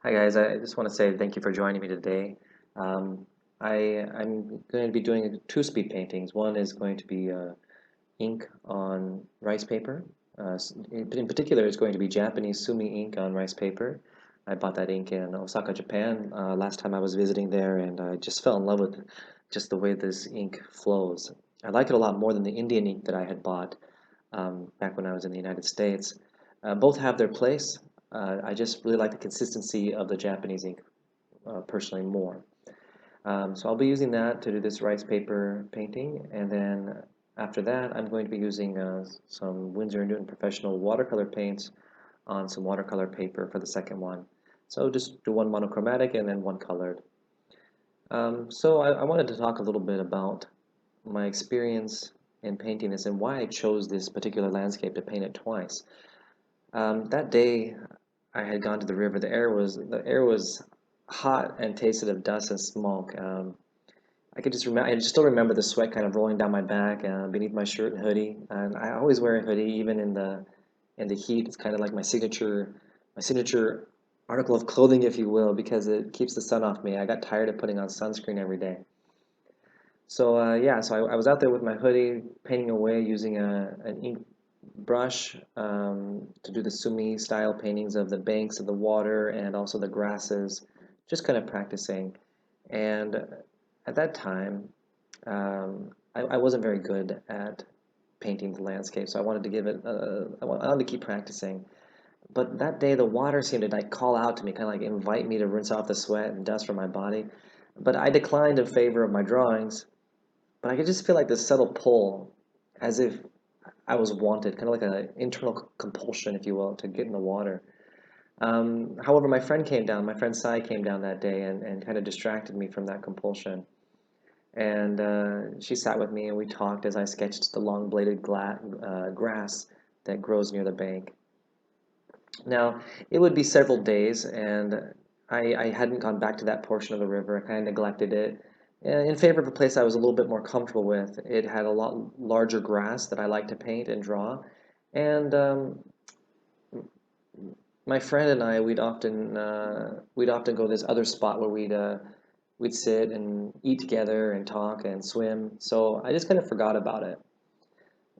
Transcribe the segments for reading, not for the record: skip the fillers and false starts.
Hi guys, I just want to say thank you for joining me today. Um, I'm going to be doing two speed paintings. One is going to be ink on rice paper. In particular, it's going to be Japanese Sumi ink on rice paper. I bought that ink in Osaka, Japan, last time I was visiting there, and I just fell in love with just the way this ink flows. I like it a lot more than the Indian ink that I had bought back when I was in the United States. Both have their place. I just really like the consistency of the Japanese ink personally more. So I'll be using that to do this rice paper painting, and then after that I'm going to be using some Winsor & Newton professional watercolor paints on some watercolor paper for the second one. So just do one monochromatic and then one colored. So I wanted to talk a little bit about my experience in painting this and why I chose this particular landscape to paint it twice. That day I had gone to the river. The air was hot and tasted of dust and smoke. I still remember the sweat kind of rolling down my back beneath my shirt and hoodie. And I always wear a hoodie even in the heat. It's kind of like my signature article of clothing, if you will, because it keeps the sun off me. I got tired of putting on sunscreen every day. So I was out there with my hoodie, painting away using an ink brush to do the Sumi style paintings of the banks of the water and also the grasses, just kind of practicing. And at that time, I wasn't very good at painting the landscape, so I wanted to I wanted to keep practicing. But that day, the water seemed to like call out to me, kind of like invite me to rinse off the sweat and dust from my body. But I declined in favor of my drawings. But I could just feel like this subtle pull, as if I was wanted, kind of like an internal compulsion, if you will, to get in the water. However, my friend Sai came down that day and kind of distracted me from that compulsion. And she sat with me and we talked as I sketched the long bladed grass that grows near the bank. Now, it would be several days, and I hadn't gone back to that portion of the river. I kind of neglected it in favor of a place I was a little bit more comfortable with. It had a lot larger grass that I like to paint and draw, and my friend and I we'd often go to this other spot where we'd sit and eat together and talk and swim. So I just kind of forgot about it.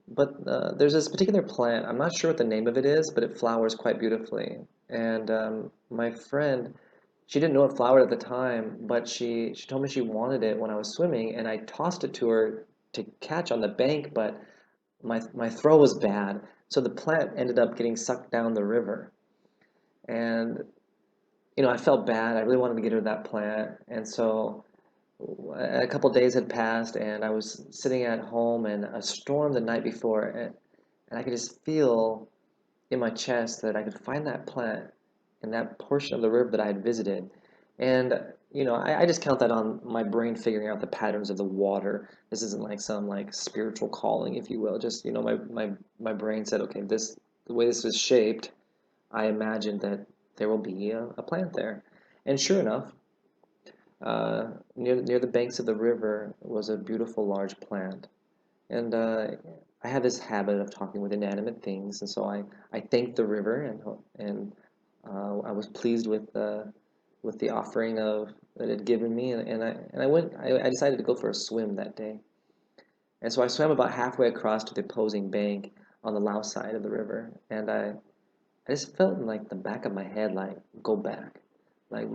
But there's this particular plant. I'm not sure what the name of it is, but it flowers quite beautifully. And my friend, she didn't know it flowered at the time, but she told me she wanted it when I was swimming, and I tossed it to her to catch on the bank, but my throw was bad, so the plant ended up getting sucked down the river. And I felt bad. I really wanted to get her that plant, and so a couple days had passed, and I was sitting at home, and a storm the night before, and I could just feel in my chest that I could find that plant in that portion of the river that I had visited. And I just count that on my brain figuring out the patterns of the water. This isn't like some like spiritual calling, if you will. Just my brain said, okay, the way this is shaped, I imagined that there will be a plant there. And sure enough, near the banks of the river was a beautiful large plant. And I have this habit of talking with inanimate things, and so I thanked the river, and I was pleased with the offering of that it had given me, and I decided to go for a swim that day. And so I swam about halfway across to the opposing bank on the Laos side of the river, and I just felt in like the back of my head like go back, like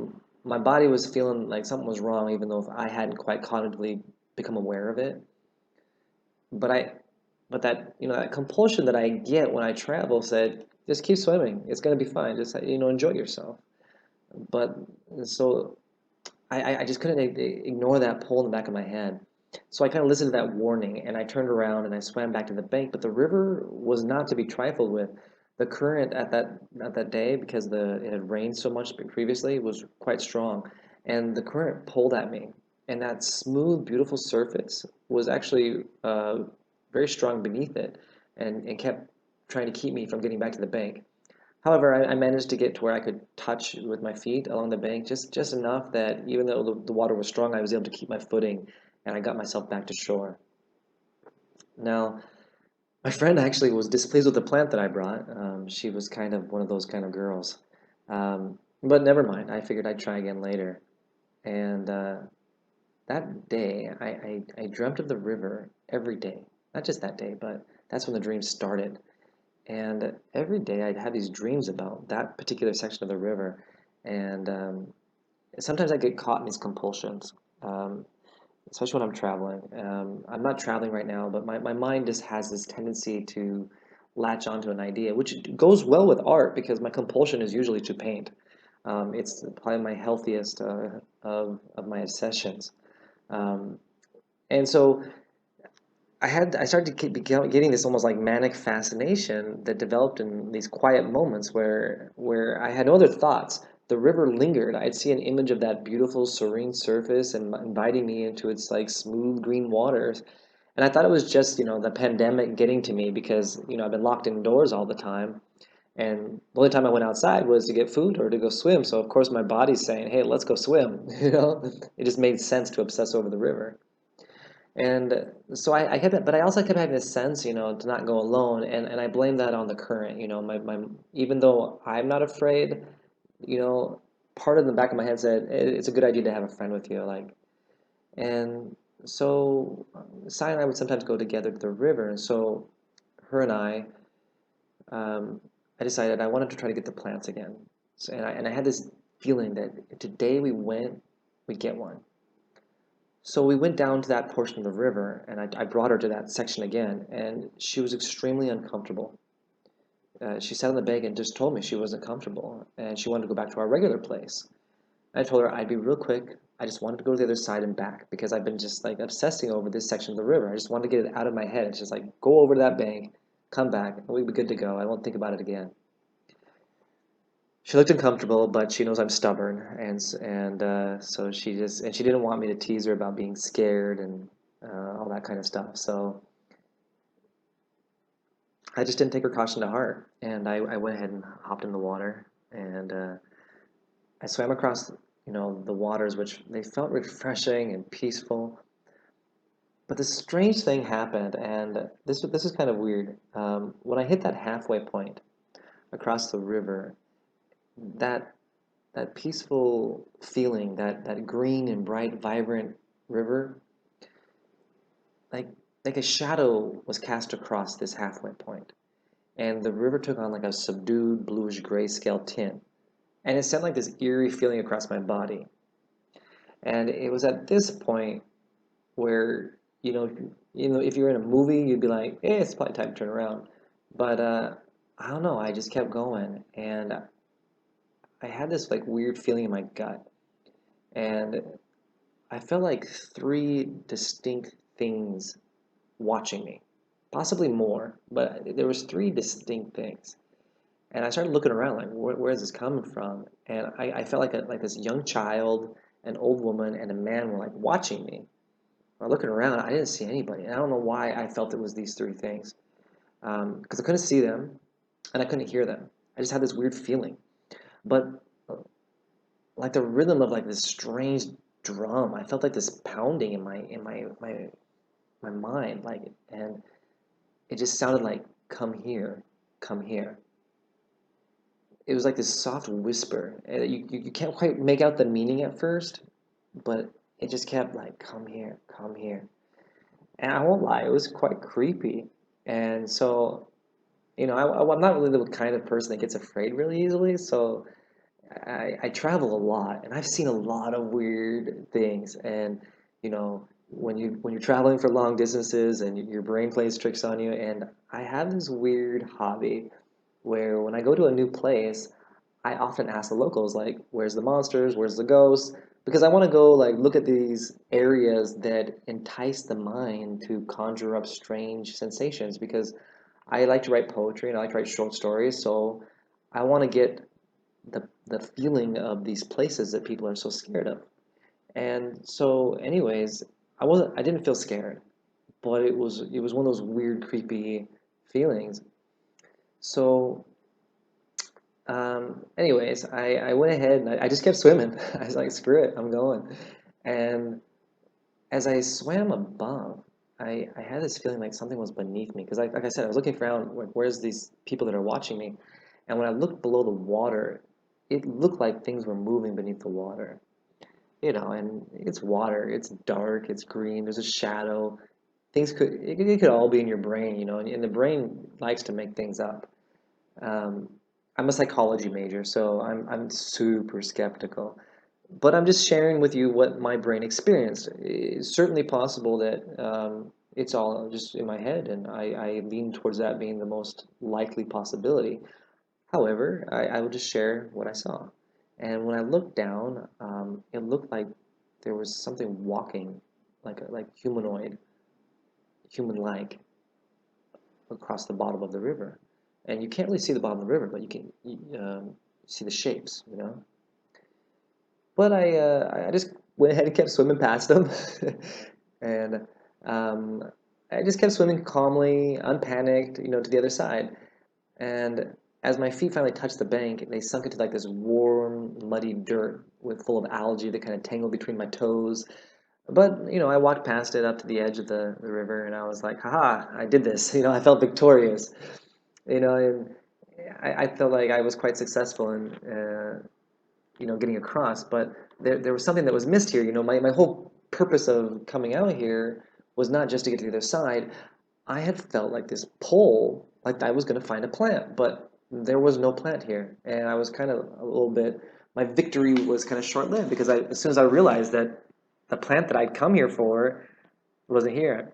my body was feeling like something was wrong, even though if I hadn't quite cognitively become aware of it. But I but that compulsion that I get when I travel said, just keep swimming. It's gonna be fine. Just enjoy yourself. But so I just couldn't ignore that pull in the back of my head. So I kind of listened to that warning and I turned around and I swam back to the bank. But the river was not to be trifled with. The current at that day, because it had rained so much previously, was quite strong, and the current pulled at me. And that smooth, beautiful surface was actually very strong beneath it, and kept trying to keep me from getting back to the bank. However, I managed to get to where I could touch with my feet along the bank, just enough that even though the water was strong, I was able to keep my footing, and I got myself back to shore. Now, my friend actually was displeased with the plant that I brought. She was kind of one of those kind of girls. Um, But never mind. I figured I'd try again later. And that day, I dreamt of the river every day. Not just that day, but that's when the dream started. And every day I'd have these dreams about that particular section of the river. And sometimes I get caught in these compulsions, um, especially when I'm traveling. I'm not traveling right now, but my mind just has this tendency to latch onto an idea, which goes well with art because my compulsion is usually to paint. It's probably my healthiest of my obsessions. Um, and so I started to getting this almost like manic fascination that developed in these quiet moments where I had no other thoughts. The river lingered. I'd see an image of that beautiful, serene surface and inviting me into its like smooth green waters. And I thought it was just, the pandemic getting to me because, I've been locked indoors all the time. And the only time I went outside was to get food or to go swim. So of course my body's saying, "Hey, let's go swim." It just made sense to obsess over the river. And so I kept, but I also kept having this sense, to not go alone, and I blame that on the current. Even though I'm not afraid, you know, part of the back of my head said it's a good idea to have a friend with you, like, and so Sai and I would sometimes go together to the river, and so her and um, I decided I wanted to try to get the plants again, and I had this feeling that if today we went, we'd get one. So we went down to that portion of the river, and I brought her to that section again, and she was extremely uncomfortable. She sat on the bank and just told me she wasn't comfortable, and she wanted to go back to our regular place. I told her I'd be real quick. I just wanted to go to the other side and back because I've been just like obsessing over this section of the river. I just wanted to get it out of my head. It's just like go over to that bank, come back, and we'd be good to go. I won't think about it again. She looked uncomfortable, but she knows I'm stubborn, so she didn't want me to tease her about being scared and all that kind of stuff. So I just didn't take her caution to heart, and I went ahead and hopped in the water, and I swam across, the waters, which they felt refreshing and peaceful. But this strange thing happened, and this is kind of weird. When I hit that halfway point across the river, that that peaceful feeling, that green and bright, vibrant river, like like a shadow was cast across this halfway point, and the river took on like a subdued bluish grayscale tint, and it sent like this eerie feeling across my body. And it was at this point where if you're in a movie, you'd be like, "Hey, it's probably time to turn around," but I don't know. I just kept going, and I had this like weird feeling in my gut, and I felt like three distinct things watching me, possibly more, but there was three distinct things. And I started looking around, like, where is this coming from? And I felt like like this young child, an old woman, and a man were like watching me. When looking around, I didn't see anybody, and I don't know why I felt it was these three things, because I couldn't see them and I couldn't hear them. I just had this weird feeling, but like the rhythm of like this strange drum, I felt like this pounding in my mind, like, and it just sounded like, "Come here, come here." It was like this soft whisper. You can't quite make out the meaning at first, but it just kept like, "Come here, come here." And I won't lie, it was quite creepy. And so, I'm not really the kind of person that gets afraid really easily. So I travel a lot, and I've seen a lot of weird things. And when you're traveling for long distances, and your brain plays tricks on you. And I have this weird hobby where when I go to a new place, I often ask the locals like, "Where's the monsters? Where's the ghosts?" Because I want to go like look at these areas that entice the mind to conjure up strange sensations. Because I like to write poetry and I like to write short stories, so I want to get the feeling of these places that people are so scared of. And so, anyways, I didn't feel scared, but it was one of those weird, creepy feelings. So anyways, I went ahead and I just kept swimming. I was like, screw it, I'm going. And as I swam above, I had this feeling like something was beneath me. Because like I said, I was looking around, like, where's these people that are watching me? And when I looked below the water, it looked like things were moving beneath the water. And it's water, it's dark, it's green, there's a shadow. It could all be in your brain, and the brain likes to make things up. Um, I'm a psychology major, so I'm super skeptical. But I'm just sharing with you what my brain experienced. It's certainly possible that it's all just in my head, and I lean towards that being the most likely possibility. However, I will just share what I saw. And when I looked down, it looked like there was something walking, like humanoid, human-like, across the bottom of the river. And you can't really see the bottom of the river, but you can see the shapes. But I just went ahead and kept swimming past them, and um, I just kept swimming calmly, unpanicked, to the other side. And as my feet finally touched the bank, they sunk into like this warm, muddy dirt with full of algae that kind of tangled between my toes. But I walked past it up to the edge of the river, and I was like, haha, I did this. I felt victorious. And I felt like I was quite successful in getting across. But there was something that was missed here. My whole purpose of coming out here was not just to get to the other side. I had felt like this pull, like I was going to find a plant, but there was no plant here. And I was kind of a little bit, my victory was kind of short-lived because as soon as I realized that the plant that I'd come here for wasn't here,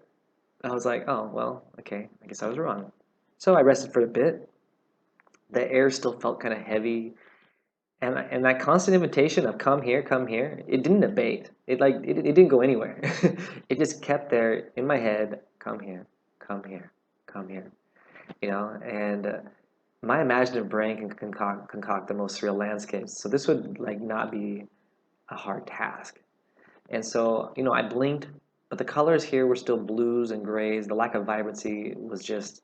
I was like, oh, well, okay, I guess I was wrong. So I rested for a bit. The air still felt kind of heavy. And that constant invitation of come here, it didn't abate. It didn't go anywhere. It just kept there in my head, come here, come here, come here. And my imaginative brain can concoct the most surreal landscapes. So this would like not be a hard task. And so, I blinked, but the colors here were still blues and grays. The lack of vibrancy was just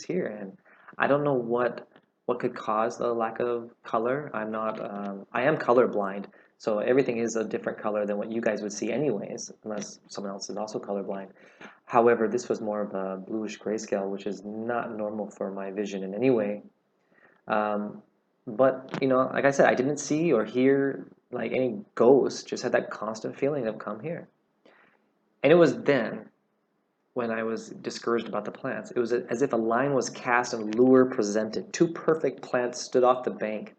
here. And I don't know what could cause the lack of color. I am colorblind, so everything is a different color than what you guys would see anyways, unless someone else is also colorblind. However, this was more of a bluish grayscale, which is not normal for my vision in any way. Um, but like I said, I didn't see or hear like any ghosts. Just had that constant feeling of come here. And it was then when I was discouraged about the plants. It was as if a line was cast and lure presented. Two perfect plants stood off the bank,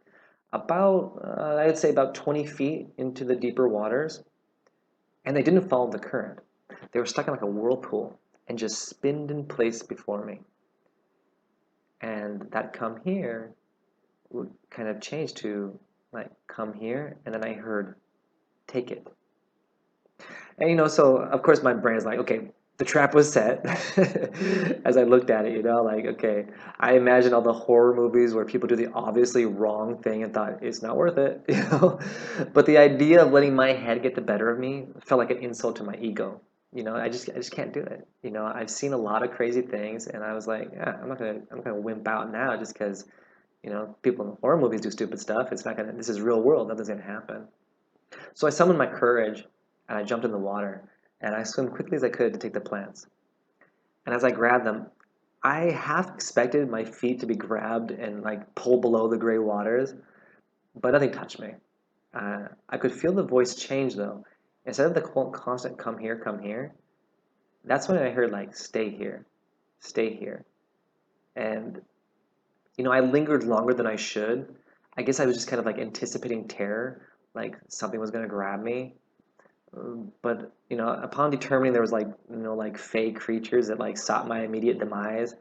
about I'd say about 20 feet into the deeper waters, and they didn't follow the current. They were stuck in like a whirlpool and just spinned in place before me. And that come here would kind of change to like come here, and then I heard take it. And so of course my brain is like, okay, the trap was set. As I looked at it, like, okay, I imagine all the horror movies where people do the obviously wrong thing and thought it's not worth it. But the idea of letting my head get the better of me felt like an insult to my ego. I just can't do it. I've seen a lot of crazy things, and I was like, yeah, I'm not gonna wimp out now just because people in horror movies do stupid stuff. It's not gonna. This is real world. Nothing's gonna happen. So I summoned my courage, and I jumped in the water, and I swam quickly as I could to take the plants. And as I grabbed them, I half expected my feet to be grabbed and like pulled below the gray waters, but nothing touched me. I could feel the voice change though. Instead of the constant come here, that's when I heard like stay here, stay here. And I lingered longer than I should. I guess I was just kind of like anticipating terror, like something was gonna grab me. But upon determining there was like like fey creatures that like sought my immediate demise,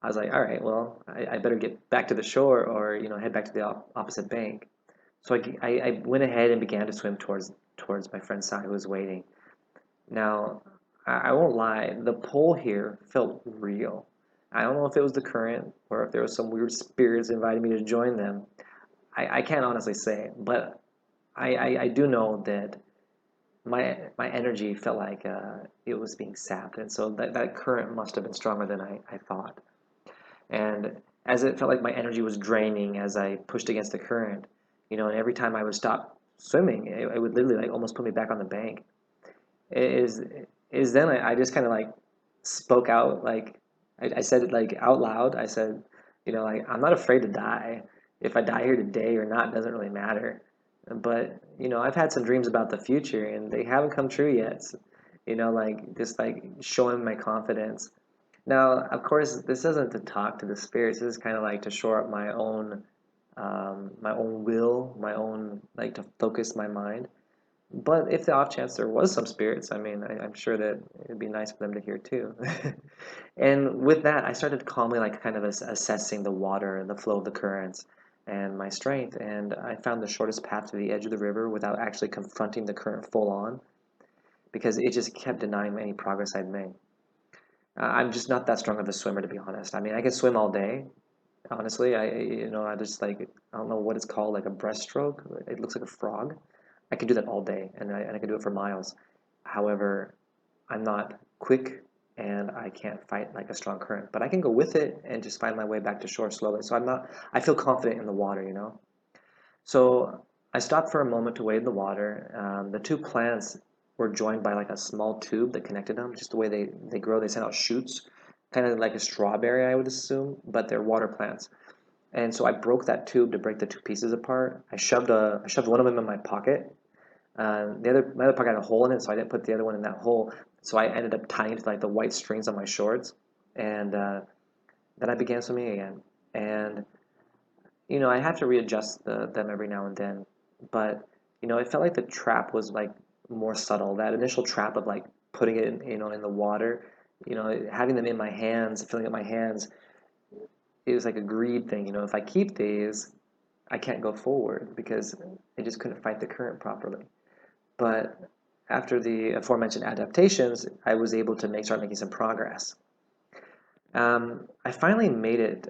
I was like, all right, well, I better get back to the shore or head back to the opposite bank. So I went ahead and began to swim towards my friend's side who was waiting. Now, I won't lie, the pull here felt real. I don't know if it was the current or if there was some weird spirits inviting me to join them. I can't honestly say, but I do know that my energy felt like it was being sapped, and so that current must have been stronger than I thought. And as it felt like my energy was draining as I pushed against the current, and every time I would stop swimming, it would literally like almost put me back on the bank. It is then I just kind of like spoke out, like I said it like out loud. I said, like I'm not afraid to die. if I die here today or not doesn't really matter. But, I've had some dreams about the future and they haven't come true yet. Like just like showing my confidence. Now, of course, this isn't to talk to the spirits. This is kind of like to shore up my own will, my own like to focus my mind. But if the off chance there was some spirits, I mean, I'm sure that it'd be nice for them to hear too. And with that, I started calmly, like kind of assessing the water and the flow of the currents and my strength. And I found the shortest path to the edge of the river without actually confronting the current full on because it just kept denying any progress I'd made. I'm just not that strong of a swimmer, to be honest. I mean, I can swim all day. Honestly, I just like, I don't know what it's called, like a breaststroke. It looks like a frog. I can do that all day, and I can do it for miles. However, I'm not quick, and I can't fight like a strong current. But I can go with it and just find my way back to shore slowly. So I'm not. I feel confident in the water. So I stopped for a moment to wade in the water. The two plants were joined by like a small tube that connected them. Just the way they grow, they send out shoots, kind of like a strawberry, I would assume, but they're water plants. And so I broke that tube to break the two pieces apart. I shoved one of them in my pocket. My other pocket had a hole in it, so I didn't put the other one in that hole. So I ended up tying it to like the white strings on my shorts, and then I began swimming again. And I have to readjust them every now and then, but it felt like the trap was like more subtle. That initial trap of like putting it in the water, having them in my hands, filling up my hands, it was like a greed thing. If I keep these, I can't go forward because I just couldn't fight the current properly. But after the aforementioned adaptations, I was able to start making some progress. I finally made it.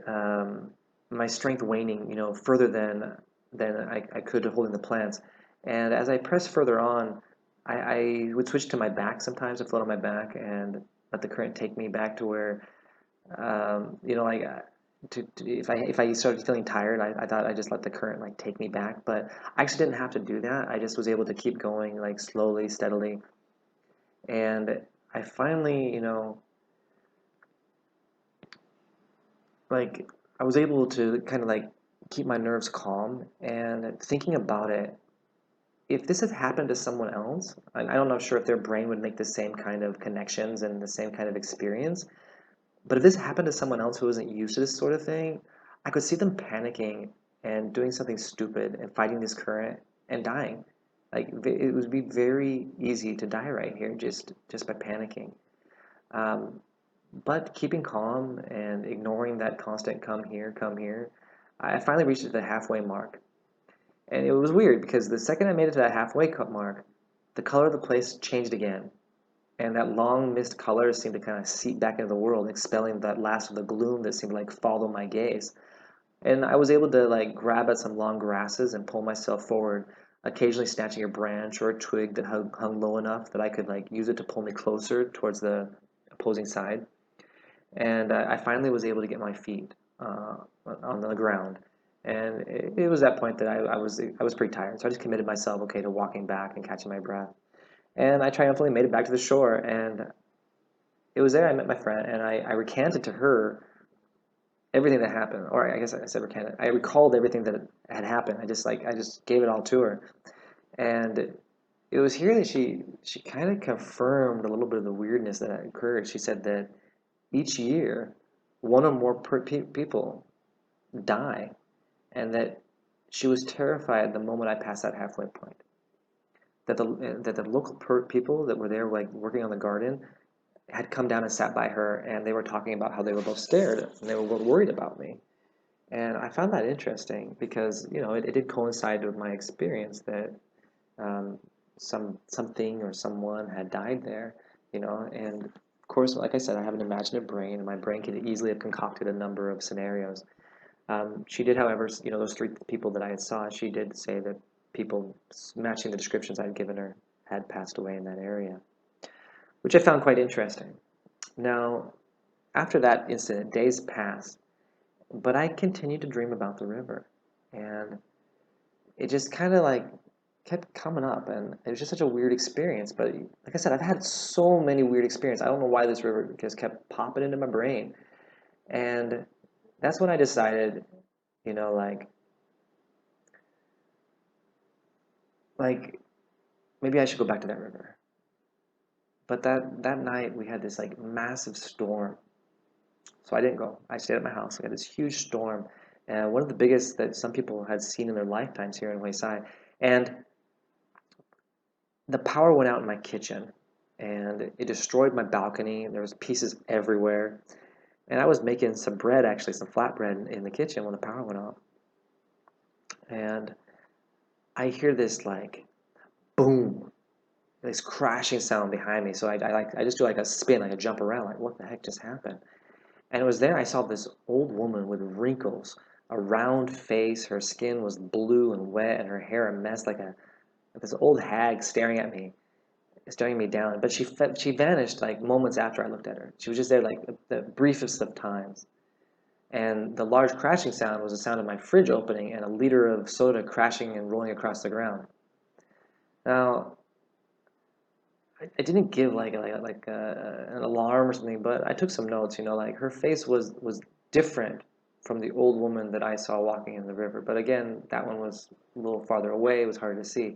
My strength waning, further than I could holding the plants. And as I pressed further on, I would switch to my back sometimes and float on my back and let the current take me back to where, like if I started feeling tired, I thought I just let the current like take me back, but I actually didn't have to do that. I just was able to keep going like slowly, steadily, and I finally, like I was able to kind of like keep my nerves calm and thinking about it. If this had happened to someone else, I'm not sure if their brain would make the same kind of connections and the same kind of experience. But if this happened to someone else who wasn't used to this sort of thing, I could see them panicking and doing something stupid and fighting this current and dying. Like it would be very easy to die right here just by panicking. Um, but keeping calm and ignoring that constant come here, I finally reached the halfway mark. And it was weird because the second I made it to that halfway cut mark, the color of the place changed again. And that long mist color seemed to kind of seep back into the world, expelling that last of the gloom that seemed to like follow my gaze. And I was able to like grab at some long grasses and pull myself forward, occasionally snatching a branch or a twig that hung low enough that I could like use it to pull me closer towards the opposing side. And I finally was able to get my feet on the ground. And it was that point that I was pretty tired, so I just committed myself, okay, to walking back and catching my breath. And I triumphantly made it back to the shore, and it was there I met my friend, and I recanted to her everything that happened, or I guess I said recanted. I recalled everything that had happened. I just gave it all to her, and it was here that she kind of confirmed a little bit of the weirdness that had occurred. She said that each year, one or more people die, and that she was terrified the moment I passed that halfway point. That the local people that were there, like working on the garden, had come down and sat by her, and they were talking about how they were both scared and they were both worried about me. And I found that interesting because it did coincide with my experience that um, something or someone had died there, and of course, like I said, I have an imaginative brain, and my brain could easily have concocted a number of scenarios. She did, however, those three people that I saw, she did say that people matching the descriptions I'd given her had passed away in that area, which I found quite interesting. Now, after that incident, days passed, but I continued to dream about the river, and it just kind of like kept coming up, and it was just such a weird experience. But like I said, I've had so many weird experiences. I don't know why this river just kept popping into my brain, and that's when I decided, like like maybe I should go back to that river. But that night we had this like massive storm, so I didn't go. I stayed at my house. We had this huge storm, and one of the biggest that some people had seen in their lifetimes here in Huaysai. And the power went out in my kitchen, and it destroyed my balcony. There was pieces everywhere, and I was making some bread, actually some flatbread in the kitchen when the power went off. And I hear this like boom, this crashing sound behind me. So I just do like a spin, like a jump around, like what the heck just happened? And it was there I saw this old woman with wrinkles, a round face, her skin was blue and wet, and her hair a mess, like this old hag staring me down. But she vanished like moments after I looked at her. She was just there like the briefest of times. And the large crashing sound was the sound of my fridge opening and a liter of soda crashing and rolling across the ground. Now, I didn't give an alarm or something, but I took some notes. Like her face was different from the old woman that I saw walking in the river. But again, that one was a little farther away. It was hard to see.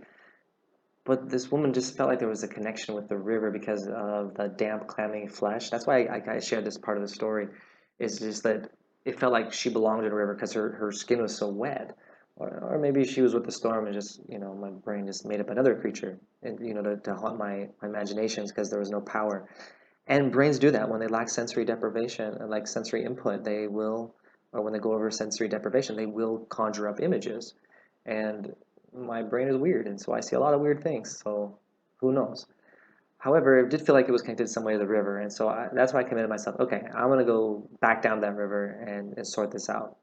But this woman just felt like there was a connection with the river because of the damp, clammy flesh. That's why I shared this part of the story. Is just that it felt like she belonged in a river because her skin was so wet. Or maybe she was with the storm and just, my brain just made up another creature, and, to haunt my imaginations because there was no power. And brains do that when they lack sensory deprivation, like sensory input, or when they go over sensory deprivation, they will conjure up images. And my brain is weird, and so I see a lot of weird things, so who knows? However, it did feel like it was connected some way to the river, and so that's why I committed myself, okay, I'm going to go back down that river and sort this out.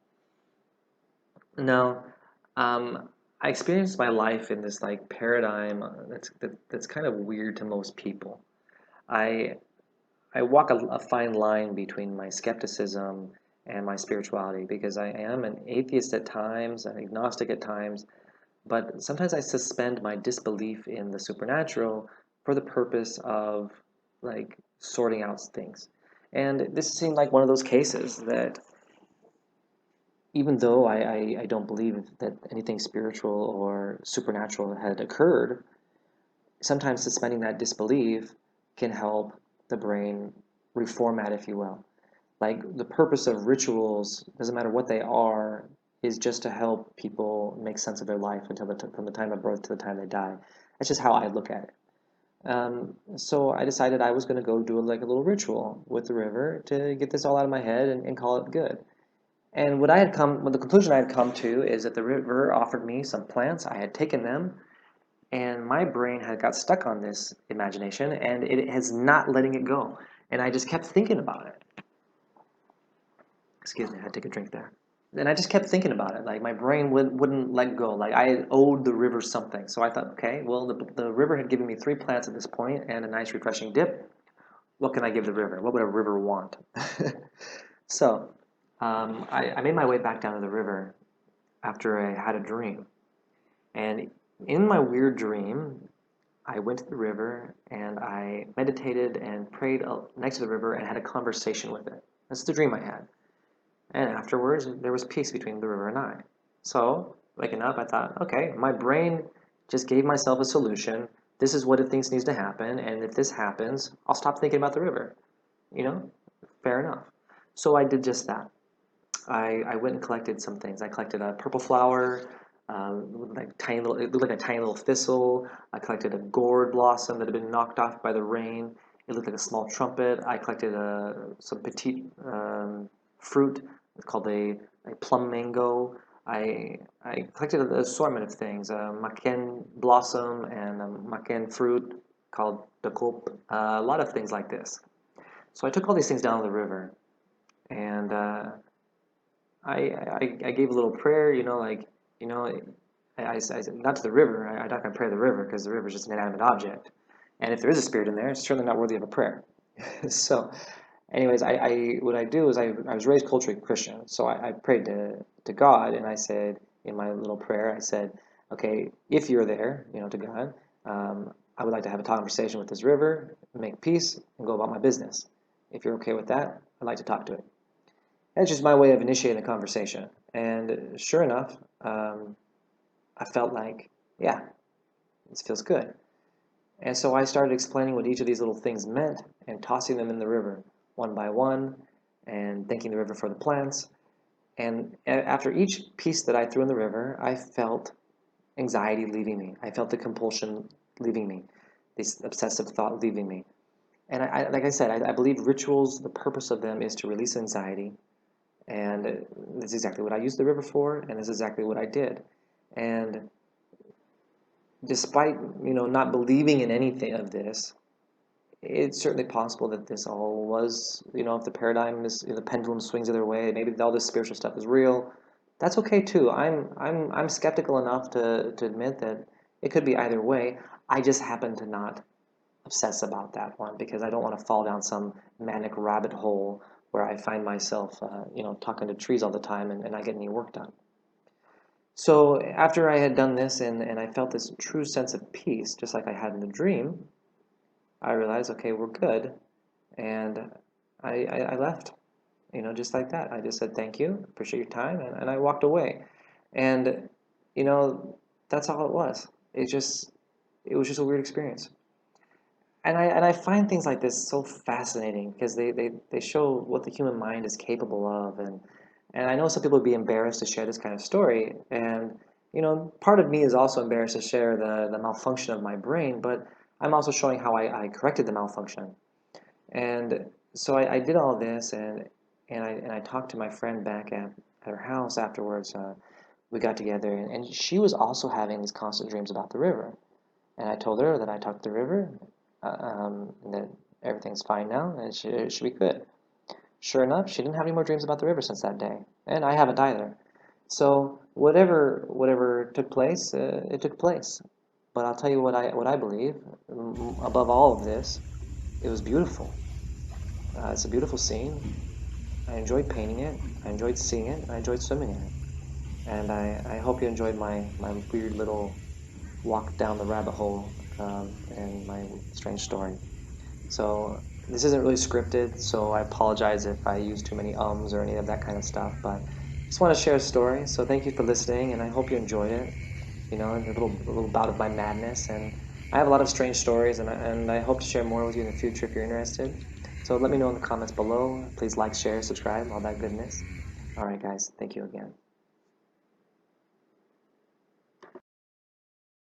Now, I experienced my life in this like paradigm that's kind of weird to most people. I I walk a fine line between my skepticism and my spirituality because I am an atheist at times, an agnostic at times, but sometimes I suspend my disbelief in the supernatural for the purpose of like sorting out things. And this seemed like one of those cases that even though I don't believe that anything spiritual or supernatural had occurred, sometimes suspending that disbelief can help the brain reformat, if you will. Like the purpose of rituals, doesn't matter what they are, is just to help people make sense of their life from the time of birth to the time they die. That's just how I look at it. So I decided I was going to go do like a little ritual with the river to get this all out of my head and call it good. And the conclusion I had come to is that the river offered me some plants. I had taken them, and my brain had got stuck on this imagination, and it has not letting it go. And I just kept thinking about it. Excuse me, I had to take a drink there. And I just kept thinking about it. Like my brain wouldn't let go. Like I owed the river something. So I thought, okay, well, the river had given me 3 plants at this point and a nice refreshing dip. What can I give the river? What would a river want? So I made my way back down to the river after I had a dream. And in my weird dream, I went to the river and I meditated and prayed next to the river and had a conversation with it. That's the dream I had. And afterwards, there was peace between the river and I. So, waking up, I thought, okay, my brain just gave myself a solution. This is what it thinks needs to happen. And if this happens, I'll stop thinking about the river. You know, fair enough. So I did just that. I went and collected some things. I collected a purple flower, it looked like a tiny little thistle. I collected a gourd blossom that had been knocked off by the rain. It looked like a small trumpet. I collected some petite fruit. It's called a plum mango. I collected an assortment of things, a maken blossom and a maken fruit called dakop, a lot of things like this. So I took all these things down to the river, and I gave a little prayer, you know, I said, not to the river. I'm not going to pray to the river because the river is just an inanimate object. And if there is a spirit in there, it's certainly not worthy of a prayer. So, anyways, what I do is I was raised culturally Christian. So I prayed to God and I said, in my little prayer, I said, okay, if you're there, to God, I would like to have a conversation with this river, make peace, and go about my business. If you're okay with that, I'd like to talk to it. That's just my way of initiating the conversation. And sure enough, I felt like, yeah, This feels good. And so I started explaining what each of these little things meant and tossing them in the river one by one and thanking the river for the plants. And after each piece that I threw in the river, I felt anxiety leaving me. I felt the compulsion leaving me, this obsessive thought leaving me. And like I said, I believe rituals, the purpose of them is to release anxiety. And that's exactly what I used the river for, and that's exactly what I did. And despite, not believing in anything of this, it's certainly possible that this all was, if the paradigm is, the pendulum swings either way, maybe all this spiritual stuff is real. That's okay too. I'm skeptical enough to admit that it could be either way. I just happen to not obsess about that one because I don't want to fall down some manic rabbit hole where I find myself, talking to trees all the time and not getting any work done. So after I had done this and I felt this true sense of peace, just like I had in the dream, I realized, okay, we're good. And I left, just like that. I just said, thank you, appreciate your time, and I walked away. And, you know, that's all it was. It was just a weird experience. And I find things like this so fascinating because they show what the human mind is capable of. And I know some people would be embarrassed to share this kind of story. And, part of me is also embarrassed to share the malfunction of my brain, but I'm also showing how I corrected the malfunction. And so I did all this, and I talked to my friend back at her house afterwards. We got together, and she was also having these constant dreams about the river. And I told her that I talked to the river, that everything's fine now, and it should be good. Sure enough, she didn't have any more dreams about the river since that day, and I haven't either. So whatever took place, it took place. But I'll tell you what I believe. Above all of this, it was beautiful. It's a beautiful scene. I enjoyed painting it. I enjoyed seeing it. And I enjoyed swimming in it. And I hope you enjoyed my weird little walk down the rabbit hole, and my strange story. So this isn't really scripted, so I apologize if I use too many ums or any of that kind of stuff, but I just want to share a story. So thank you for listening, and I hope you enjoyed it. A little bout of my madness, and I have a lot of strange stories, and I hope to share more with you in the future if you're interested. So let me know in the comments below. Please like, share, subscribe, all that goodness. All right, guys, thank you again.